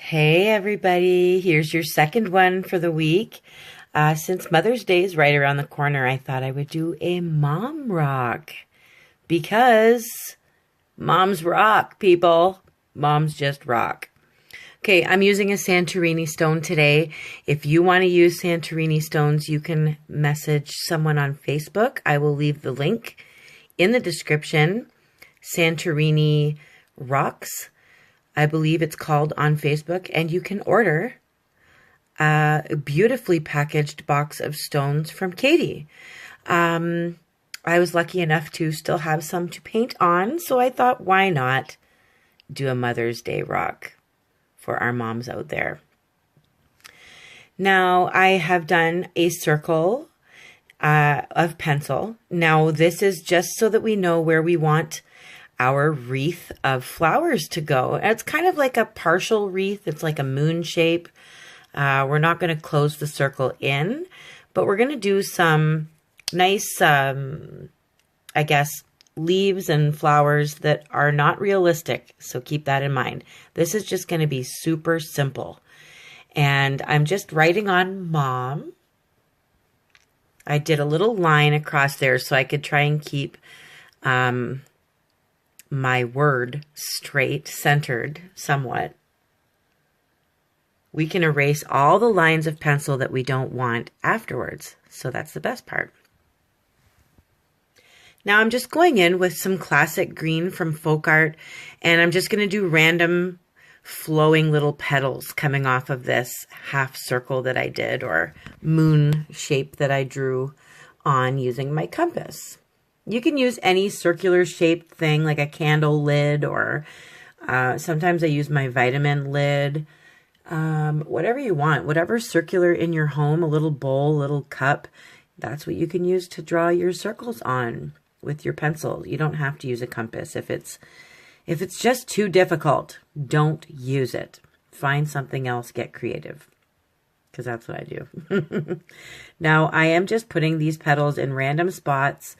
Hey everybody, here's your second one for the week. Since Mother's Day is right around the corner, I thought I would do a mom rock. Because moms rock, people. Moms just rock. Okay, I'm using a Santorini stone today. If you want to use Santorini stones, you can message someone on Facebook. I will leave the link in the description. Santorini Rocks, I believe it's called on Facebook, and you can order a beautifully packaged box of stones from Katie. I was lucky enough to still have some to paint on, so I thought, why not do a Mother's Day rock for our moms out there. Now, I have done a circle of pencil. Now, this is just so that we know where we want our wreath of flowers to go. It's kind of like a partial wreath. It's like a moon shape. We're not going to close the circle in, but we're going to do some nice, I guess, leaves and flowers that are not realistic. So keep that in mind. This is just going to be super simple. And I'm just writing on Mom. I did a little line across there so I could try and keep my word straight, centered somewhat. We can erase all the lines of pencil that we don't want afterwards. So that's the best part. Now I'm just going in with some classic green from Folk Art, and I'm just going to do random flowing little petals coming off of this half circle that I did, or moon shape that I drew on using my compass. You can use any circular shaped thing like a candle lid, or sometimes I use my vitamin lid. Whatever you want, whatever's circular in your home, a little bowl, a little cup, that's what you can use to draw your circles on with your pencil. You don't have to use a compass. If it's just too difficult, don't use it. Find something else, get creative, because that's what I do. Now I am just putting these petals in random spots.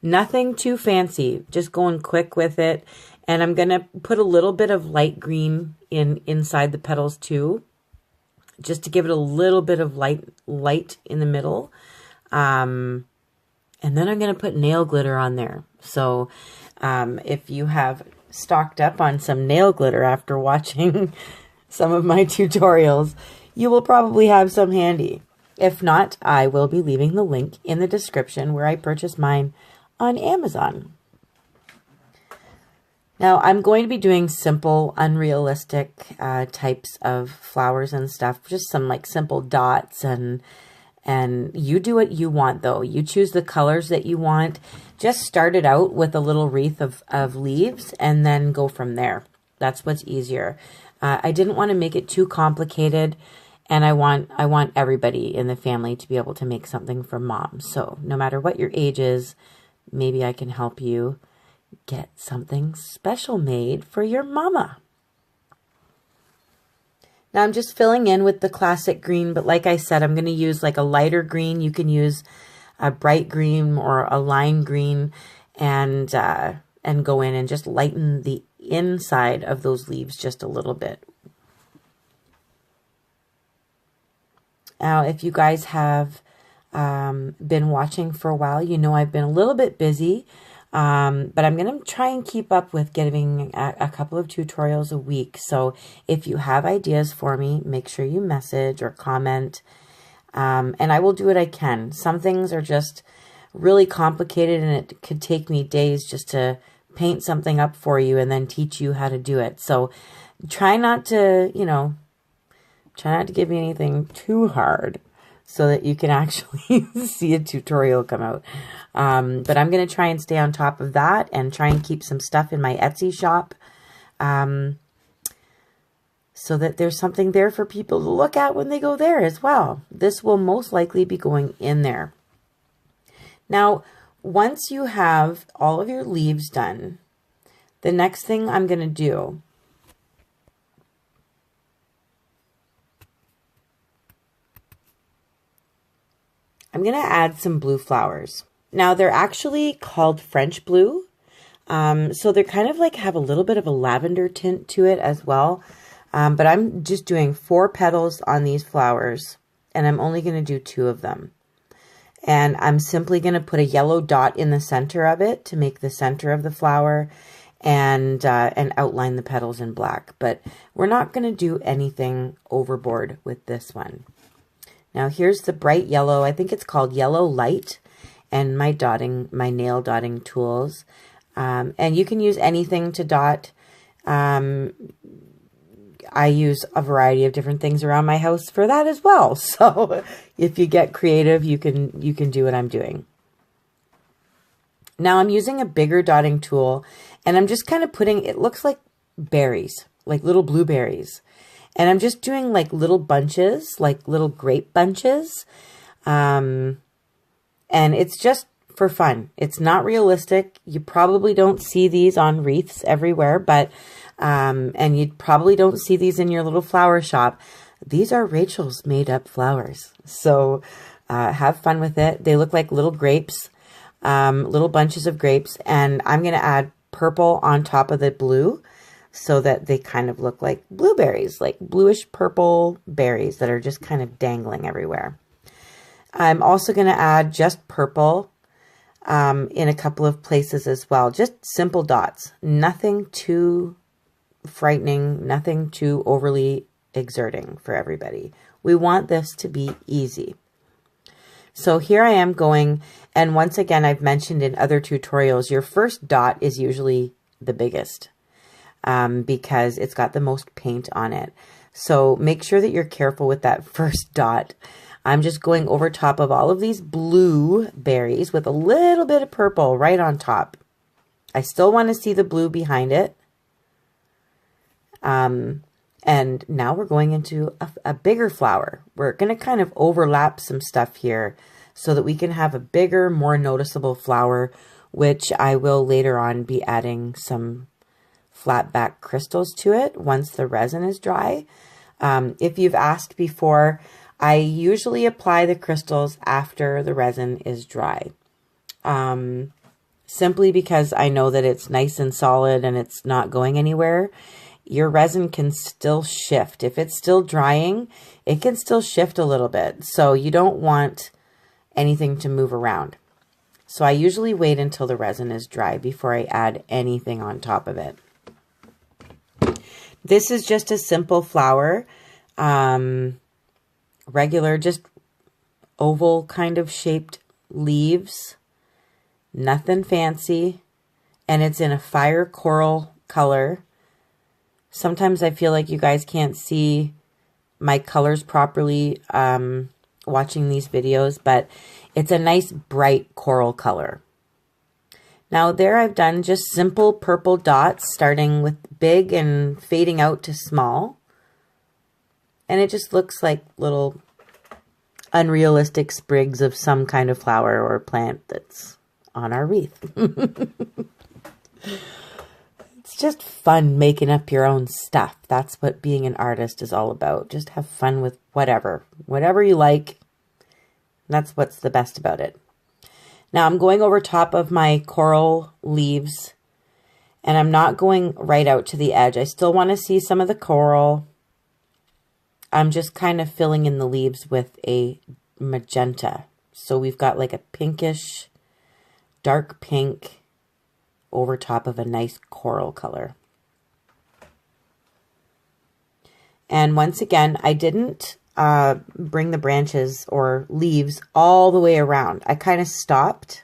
Nothing too fancy, just going quick with it. And I'm going to put a little bit of light green inside the petals too, just to give it a little bit of light in the middle. And then I'm going to put nail glitter on there. So if you have stocked up on some nail glitter after watching some of my tutorials, you will probably have some handy. If not, I will be leaving the link in the description where I purchased mine on Amazon. Now I'm going to be doing simple, unrealistic types of flowers and stuff, just some like simple dots, and you do what you want though. You choose the colors that you want. Just start it out with a little wreath of leaves and then go from there. That's what's easier. I didn't want to make it too complicated, and I want everybody in the family to be able to make something for Mom. So no matter what your age is, maybe I can help you get something special made for your mama. Now I'm just filling in with the classic green, but like I said, I'm going to use like a lighter green. You can use a bright green or a lime green, and go in and just lighten the inside of those leaves just a little bit. Now, if you guys have been watching for a while, you know I've been a little bit busy, but I'm going to try and keep up with getting a couple of tutorials a week. So if you have ideas for me, make sure you message or comment, and I will do what I can. Some things are just really complicated, and it could take me days just to paint something up for you and then teach you how to do it. So try not to give me anything too hard, so that you can actually see a tutorial come out. But I'm going to try and stay on top of that and try and keep some stuff in my Etsy shop, so that there's something there for people to look at when they go there as well. This will most likely be going in there. Now, once you have all of your leaves done, the next thing I'm going to do I'm going to add some blue flowers. Now they're actually called French blue. So they're kind of like have a little bit of a lavender tint to it as well. But I'm just doing 4 petals on these flowers, and I'm only going to do 2 of them. And I'm simply going to put a yellow dot in the center of it to make the center of the flower, and outline the petals in black. But we're not going to do anything overboard with this one. Now here's the bright yellow. I think it's called Yellow Light, and my nail dotting tools. And you can use anything to dot. I use a variety of different things around my house for that as well. So if you get creative, you can do what I'm doing. Now I'm using a bigger dotting tool, and I'm just kind of putting, it looks like berries, like little blueberries. And I'm just doing like little bunches, like little grape bunches. And it's just for fun. It's not realistic. You probably don't see these on wreaths everywhere, but and you probably don't see these in your little flower shop. These are Rachel's made up flowers. So have fun with it. They look like little grapes, little bunches of grapes. And I'm going to add purple on top of the blue so that they kind of look like blueberries, like bluish purple berries that are just kind of dangling everywhere. I'm also going to add just purple in a couple of places as well. Just simple dots. Nothing too frightening, nothing too overly exerting for everybody. We want this to be easy. So here I am going, and once again, I've mentioned in other tutorials, your first dot is usually the biggest because it's got the most paint on it. So make sure that you're careful with that first dot. I'm just going over top of all of these blue berries with a little bit of purple right on top. I still want to see the blue behind it. And now we're going into a bigger flower. We're going to kind of overlap some stuff here so that we can have a bigger, more noticeable flower, which I will later on be adding some flatback crystals to it once the resin is dry. If you've asked before, I usually apply the crystals after the resin is dry. Simply because I know that it's nice and solid and it's not going anywhere. Your resin can still shift. If it's still drying, it can still shift a little bit. So you don't want anything to move around. So I usually wait until the resin is dry before I add anything on top of it. This is just a simple flower. Regular, just oval kind of shaped leaves. Nothing fancy. And it's in a fire coral color. Sometimes I feel like you guys can't see my colors properly watching these videos, but it's a nice bright coral color. Now there I've done just simple purple dots starting with big and fading out to small. And it just looks like little unrealistic sprigs of some kind of flower or plant that's on our wreath. It's just fun making up your own stuff. That's what being an artist is all about. Just have fun with whatever you like. That's what's the best about it. Now I'm going over top of my coral leaves, and I'm not going right out to the edge. I still want to see some of the coral. I'm just kind of filling in the leaves with a magenta. So we've got like a pinkish, dark pink over top of a nice coral color. And once again, I didn't bring the branches or leaves all the way around. I kind of stopped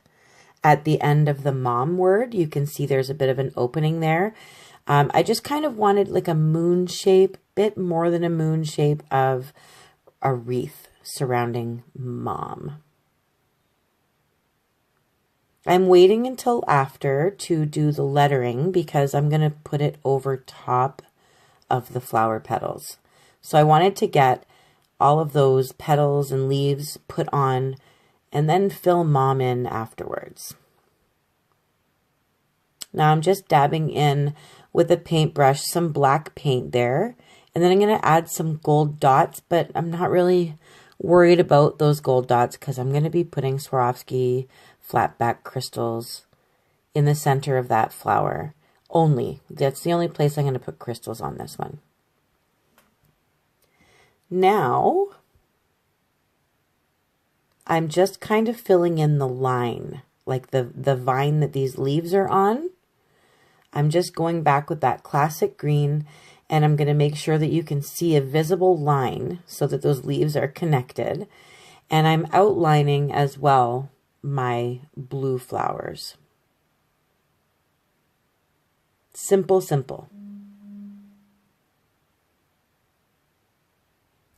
at the end of the mom word. You can see there's a bit of an opening there. I just kind of wanted like a moon shape, bit more than a moon shape of a wreath surrounding mom. I'm waiting until after to do the lettering because I'm going to put it over top of the flower petals. So I wanted to get all of those petals and leaves put on and then fill mom in afterwards. Now I'm just dabbing in with a paintbrush some black paint there, and then I'm going to add some gold dots, but I'm not really worried about those gold dots because I'm going to be putting Swarovski flatback crystals in the center of that flower only. That's the only place I'm going to put crystals on this one. Now, I'm just kind of filling in the line, like the vine that these leaves are on. I'm just going back with that classic green, and I'm going to make sure that you can see a visible line so that those leaves are connected. And I'm outlining as well my blue flowers. Simple, simple.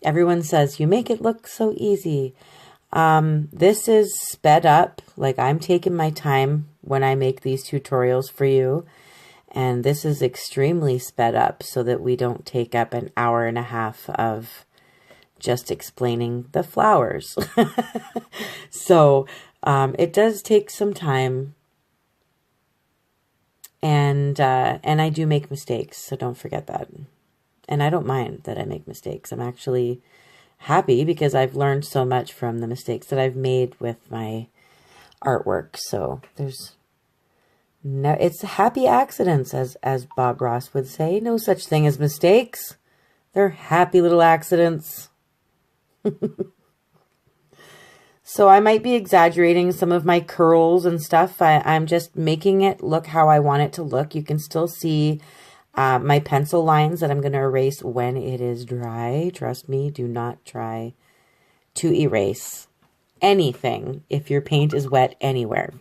Everyone says, you make it look so easy. This is sped up. Like, I'm taking my time when I make these tutorials for you. And this is extremely sped up so that we don't take up an hour and a half of just explaining the flowers. So it does take some time. And I do make mistakes, so don't forget that. And I don't mind that I make mistakes. I'm actually happy because I've learned so much from the mistakes that I've made with my artwork. So there's no, it's happy accidents, as Bob Ross would say. No such thing as mistakes. They're happy little accidents. So I might be exaggerating some of my curls and stuff. I'm just making it look how I want it to look. You can still see my pencil lines that I'm going to erase when it is dry. Trust me, do not try to erase anything if your paint is wet anywhere.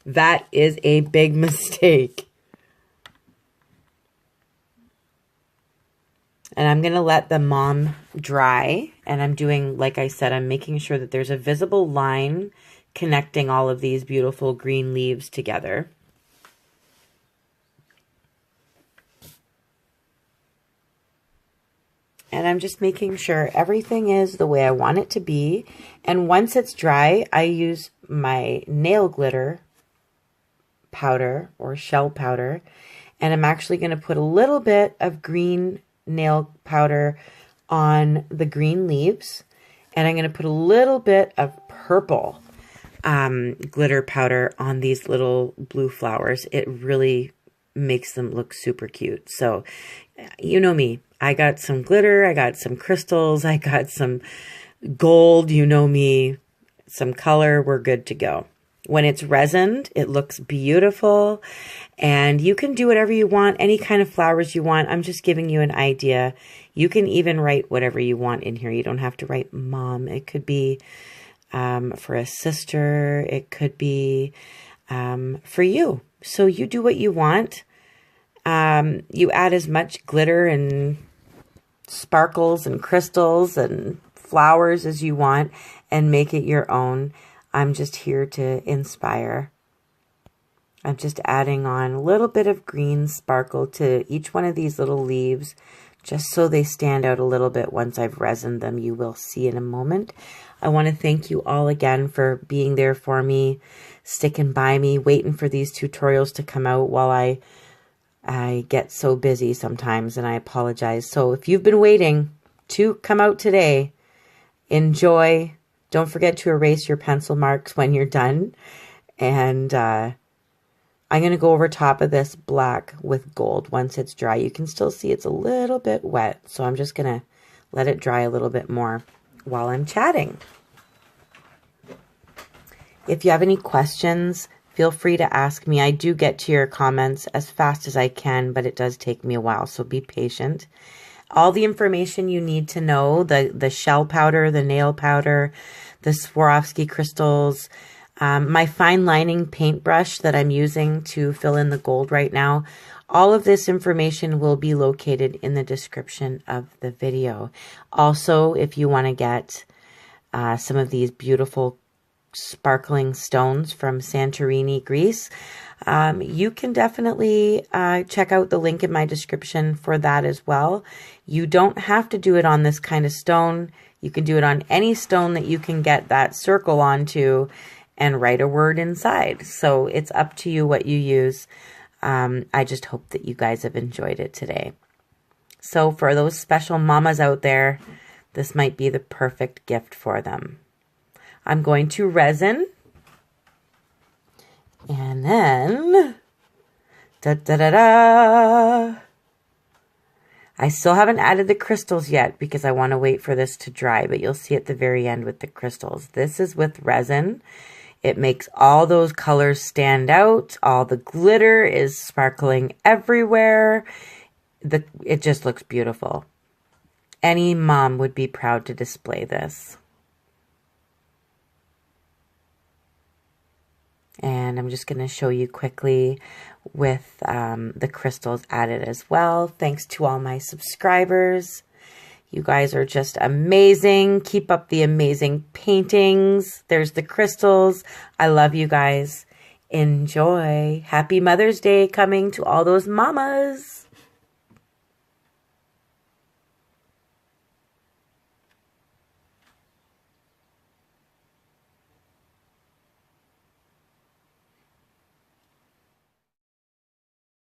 That is a big mistake. And I'm going to let the mom dry. And I'm doing, like I said, I'm making sure that there's a visible line connecting all of these beautiful green leaves together. And I'm just making sure everything is the way I want it to be. And once it's dry, I use my nail glitter powder or shell powder. And I'm actually going to put a little bit of green nail powder on the green leaves. And I'm going to put a little bit of purple glitter powder on these little blue flowers. It really makes them look super cute. So you know me. I got some glitter, I got some crystals, I got some gold, you know me, some color, we're good to go. When it's resined, it looks beautiful, and you can do whatever you want, any kind of flowers you want. I'm just giving you an idea. You can even write whatever you want in here. You don't have to write mom. It could be for a sister. It could be for you. So you do what you want. You add as much glitter and sparkles and crystals and flowers as you want and make it your own. I'm just here to inspire. I'm just adding on a little bit of green sparkle to each one of these little leaves just so they stand out a little bit once I've resined them. You will see in a moment. I want to thank you all again for being there for me, sticking by me, waiting for these tutorials to come out while I get so busy sometimes, and I apologize. So if you've been waiting to come out today, enjoy. Don't forget to erase your pencil marks when you're done. And I'm going to go over top of this black with gold once it's dry. You can still see it's a little bit wet, so I'm just going to let it dry a little bit more while I'm chatting. If you have any questions, feel free to ask me. I do get to your comments as fast as I can, but it does take me a while, so be patient. All the information you need to know, the shell powder, the nail powder, the Swarovski crystals, my fine lining paintbrush that I'm using to fill in the gold right now, all of this information will be located in the description of the video. Also, if you want to get some of these beautiful sparkling stones from Santorini, Greece, you can definitely check out the link in my description for that as well. You don't have to do it on this kind of stone. You can do it on any stone that you can get that circle onto and write a word inside. So it's up to you what you use. I just hope that you guys have enjoyed it today. So for those special mamas out there, this might be the perfect gift for them. I'm going to resin, and then, I still haven't added the crystals yet because I want to wait for this to dry, but you'll see at the very end with the crystals. This is with resin. It makes all those colors stand out. All the glitter is sparkling everywhere. It just looks beautiful. Any mom would be proud to display this. And I'm just going to show you quickly with the crystals added as well. Thanks to all my subscribers. You guys are just amazing. Keep up the amazing paintings. There's the crystals. I love you guys. Enjoy. Happy Mother's Day coming to all those mamas.